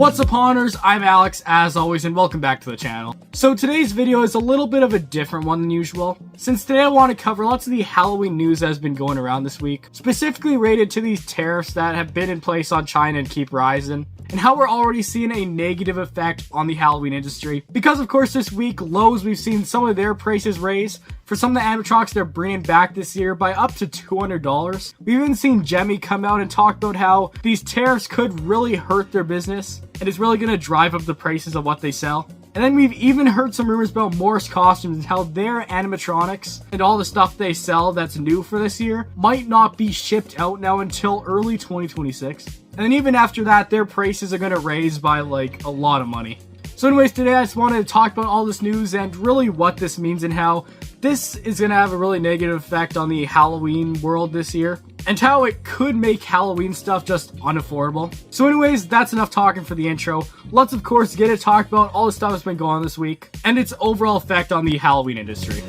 What's up, haunters? I'm Alex, as always, and welcome back to the channel. So today's video is a little bit of a different one than usual, since today I want to cover lots of the Halloween news that has been going around this week, specifically related to these tariffs that have been in place on China and keep rising, and how we're already seeing a negative effect on the Halloween industry. Because of course this week, Lowe's, we've seen some of their prices raise for some of the animatronics they're bringing back this year by up to $200. We've even seen Gemmy come out and talk about how these tariffs could really hurt their business and it's really going to drive up the prices of what they sell. And then we've even heard some rumors about Morris Costumes and how their animatronics and all the stuff they sell that's new for this year might not be shipped out now until early 2026. And then even after that, their prices are going to raise by like a lot of money. So anyways, today I just wanted to talk about all this news and really what this means and how this is going to have a really negative effect on the Halloween world this year, and how it could make Halloween stuff just unaffordable. So anyways, that's enough talking for the intro. Let's of course get to talk about all the stuff that's been going on this week, and its overall effect on the Halloween industry.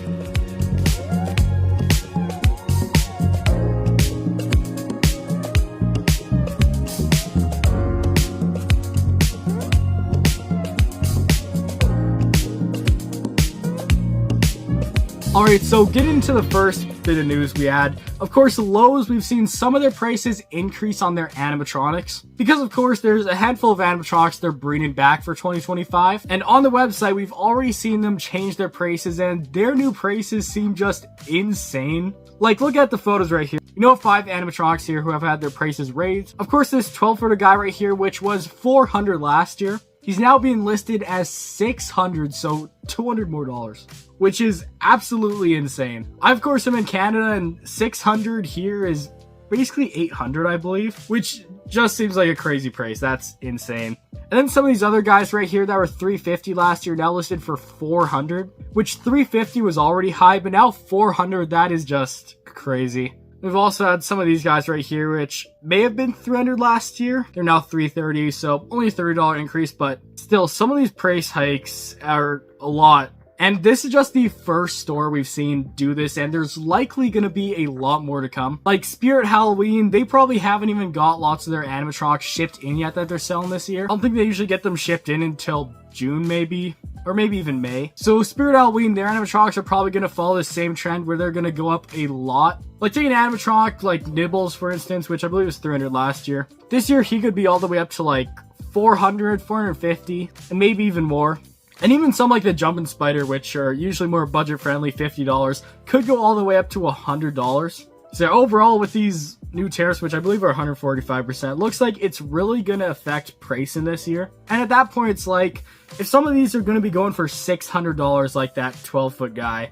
Alright, so getting into the first bit of news we had, of course Lowe's, we've seen some of their prices increase on their animatronics, because of course there's a handful of animatronics they're bringing back for 2025, and on the website we've already seen them change their prices, and their new prices seem just insane. Like, look at the photos right here. You know, 5 animatronics here who have had their prices raised. Of course, this 12-footer guy right here, which was $400 last year, he's now being listed as $600, so $200 more, which is absolutely insane. I, of course, am in Canada, and $600 here is basically $800, I believe, which just seems like a crazy price. That's insane. And then some of these other guys right here that were $350 last year now listed for $400, which $350 was already high, but now $400, that is just crazy. We've also had some of these guys right here, which may have been $300 last year. They're now $330, so only a $30 increase, but still, some of these price hikes are a lot. And this is just the first store we've seen do this, and there's likely going to be a lot more to come. Like Spirit Halloween, they probably haven't even got lots of their animatronics shipped in yet that they're selling this year. I don't think they usually get them shipped in until June maybe, or maybe even May. So Spirit Halloween, their animatronics are probably going to follow the same trend where they're going to go up a lot. Like take an animatronic like Nibbles, for instance, which I believe was $300 last year. This year he could be all the way up to like $400, $450, and maybe even more. And even some like the Jumping Spider, which are usually more budget friendly, $50, could go all the way up to $100. So overall, with these new tariffs, which I believe are 145%, looks like it's really going to affect pricing this year. And at that point, it's like, if some of these are going to be going for $600 like that 12-foot guy,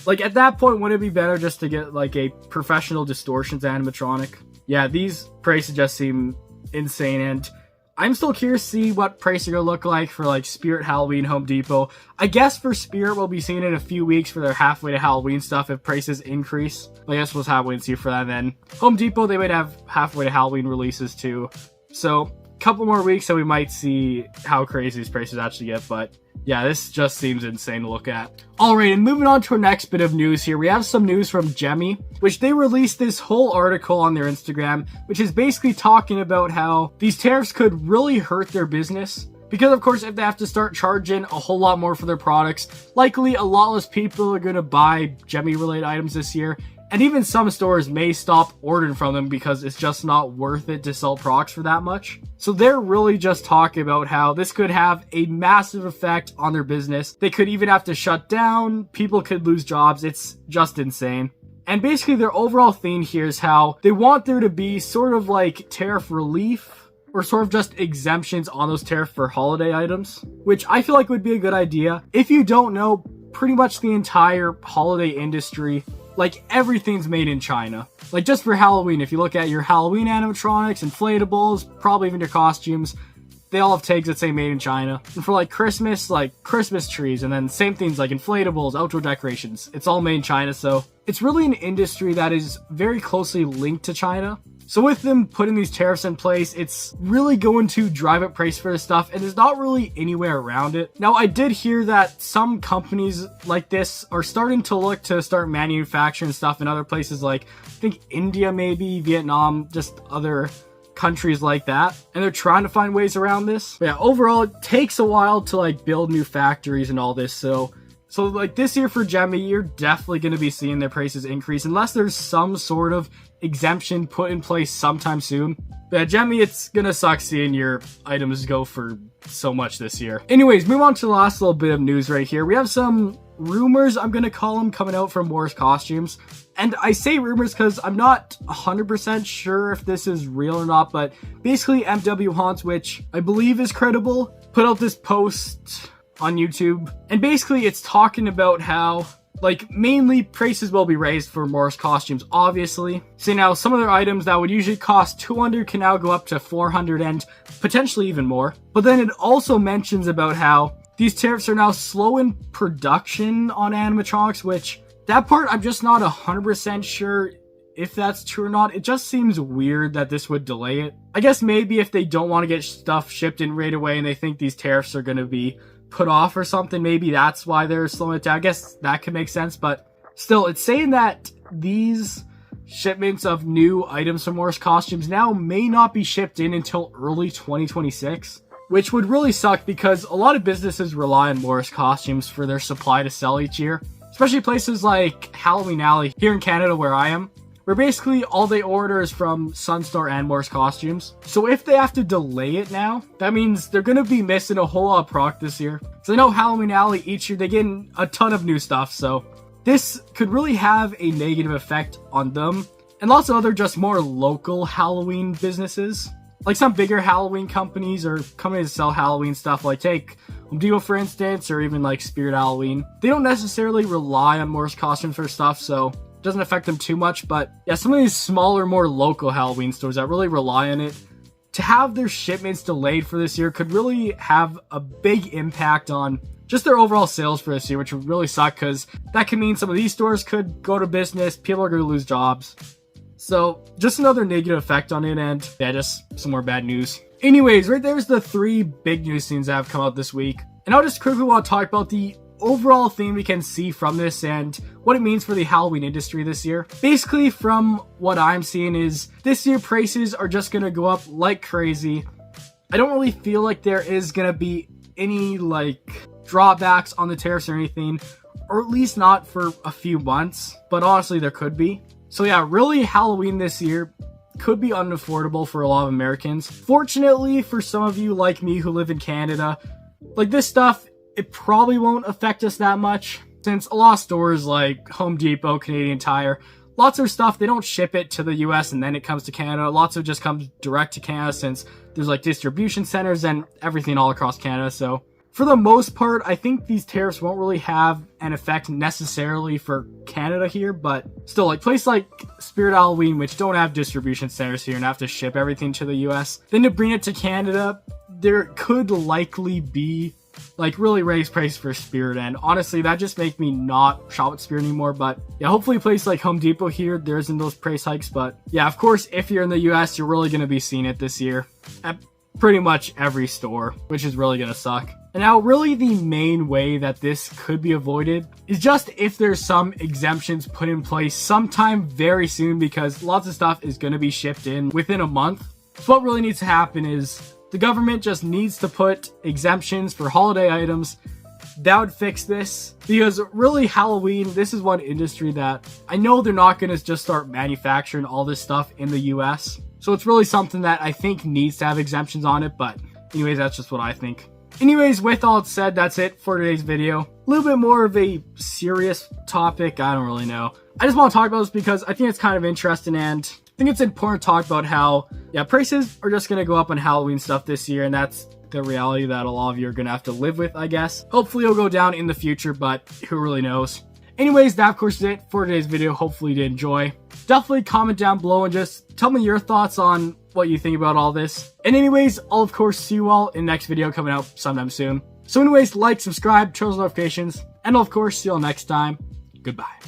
like at that point, wouldn't it be better just to get like a professional distortions animatronic? Yeah, these prices just seem insane, and I'm still curious to see what prices are going to look like for like Spirit Halloween Home Depot. I guess for Spirit, we'll be seeing in a few weeks for their halfway to Halloween stuff if prices increase. I guess we'll have to wait and see for that. And then Home Depot, they might have halfway to Halloween releases too. So a couple more weeks so we might see how crazy these prices actually get. But yeah, this just seems insane to look at. Alright, and moving on to our next bit of news here, we have some news from Gemmy, which they released this whole article on their Instagram, which is basically talking about how these tariffs could really hurt their business. Because of course, if they have to start charging a whole lot more for their products, likely a lot less people are going to buy Gemmy related items this year. And even some stores may stop ordering from them because it's just not worth it to sell products for that much. So they're really just talking about how this could have a massive effect on their business. They could even have to shut down. People could lose jobs. It's just insane. And basically their overall theme here is how they want there to be sort of like tariff relief, or sort of just exemptions on those tariffs for holiday items, which I feel like would be a good idea. If you don't know, pretty much the entire holiday industry, like everything's made in China. Like just for Halloween, if you look at your Halloween animatronics, inflatables, probably even your costumes, they all have tags that say made in China. And for like Christmas trees, and then same things like inflatables, outdoor decorations, it's all made in China. So it's really an industry that is very closely linked to China. So with them putting these tariffs in place, it's really going to drive up price for this stuff, and there's not really anywhere around it. Now, I did hear that some companies like this are starting to look to start manufacturing stuff in other places like, I think India maybe, Vietnam, just other countries like that, and they're trying to find ways around this. But yeah, overall, it takes a while to like build new factories and all this. So like this year for Gemmy, you're definitely going to be seeing their prices increase unless there's some sort of exemption put in place sometime soon. But yeah, Gemmy, it's going to suck seeing your items go for so much this year. Anyways, move on to the last little bit of news right here. We have some rumors, I'm going to call them, coming out from Morris Costumes. And I say rumors because I'm not 100% sure if this is real or not, but basically MWHaunts, which I believe is credible, put out this post on YouTube, and basically it's talking about how like mainly prices will be raised for Morris Costumes, obviously. So now some of their items that would usually cost $200 can now go up to $400 and potentially even more. But then it also mentions about how these tariffs are now slowing production on animatronics, which that part I'm just not 100% sure if that's true or not. It just seems weird that this would delay it. I guess maybe if they don't want to get stuff shipped in right away and they think these tariffs are going to be put off or something, maybe that's why they're slowing it down. I guess that could make sense, but still, it's saying that these shipments of new items from Morris Costumes now may not be shipped in until early 2026, which would really suck because a lot of businesses rely on Morris Costumes for their supply to sell each year, especially places like Halloween Alley here in Canada where I am, where basically all they order is from Sunstar and Morris Costumes. So if they have to delay it now, that means they're going to be missing a whole lot of product this year. So I know Halloween Alley each year, they get a ton of new stuff, so this could really have a negative effect on them and lots of other just more local Halloween businesses. Like some bigger Halloween companies or companies that sell Halloween stuff, like take Home Depot for instance, or even like Spirit Halloween. They don't necessarily rely on Morris Costumes for stuff, so doesn't affect them too much. But yeah, some of these smaller, more local Halloween stores that really rely on it, to have their shipments delayed for this year could really have a big impact on just their overall sales for this year, which would really suck because that could mean some of these stores could go to business, people are going to lose jobs. So just another negative effect on it, and yeah, just some more bad news. Anyways, right there's the 3 big news things that have come out this week, and I'll just quickly want to talk about the overall theme we can see from this and what it means for the Halloween industry this year. Basically, from what I'm seeing is this year prices are just going to go up like crazy. I don't really feel like there is going to be any like drawbacks on the tariffs or anything, or at least not for a few months, but honestly there could be. So yeah, really Halloween this year could be unaffordable for a lot of Americans. Fortunately for some of you like me who live in Canada, like this stuff, it probably won't affect us that much, since a lot of stores like Home Depot, Canadian Tire, lots of stuff, they don't ship it to the US and then it comes to Canada. Lots of it just comes direct to Canada since there's like distribution centers and everything all across Canada. So for the most part, I think these tariffs won't really have an effect necessarily for Canada here, but still, like places like Spirit Halloween, which don't have distribution centers here and have to ship everything to the US, then to bring it to Canada, there could likely be like really raise price for Spirit, and honestly that just make me not shop at Spirit anymore. But yeah, hopefully a place like Home Depot here, there isn't those price hikes. But yeah, of course, if you're in the US, you're really going to be seeing it this year at pretty much every store, which is really going to suck. And now really the main way that this could be avoided is just if there's some exemptions put in place sometime very soon, because lots of stuff is going to be shipped in within a month. So what really needs to happen is the government just needs to put exemptions for holiday items. That would fix this, because really Halloween, this is one industry that I know they're not going to just start manufacturing all this stuff in the US. So it's really something that I think needs to have exemptions on it. But anyways, that's just what I think. Anyways, with all said, that's it for today's video. A little bit more of a serious topic, I don't really know. I just want to talk about this because I think it's kind of interesting, and I think it's important to talk about how, yeah, prices are just going to go up on Halloween stuff this year, and that's the reality that a lot of you are going to have to live with, I guess. Hopefully it'll go down in the future, but who really knows. Anyways, that of course is it for today's video. Hopefully you did enjoy. Definitely comment down below and just tell me your thoughts on what you think about all this. And anyways, I'll of course see you all in the next video coming out sometime soon. So anyways, like, subscribe, turn on notifications, and I'll of course see you all next time. Goodbye.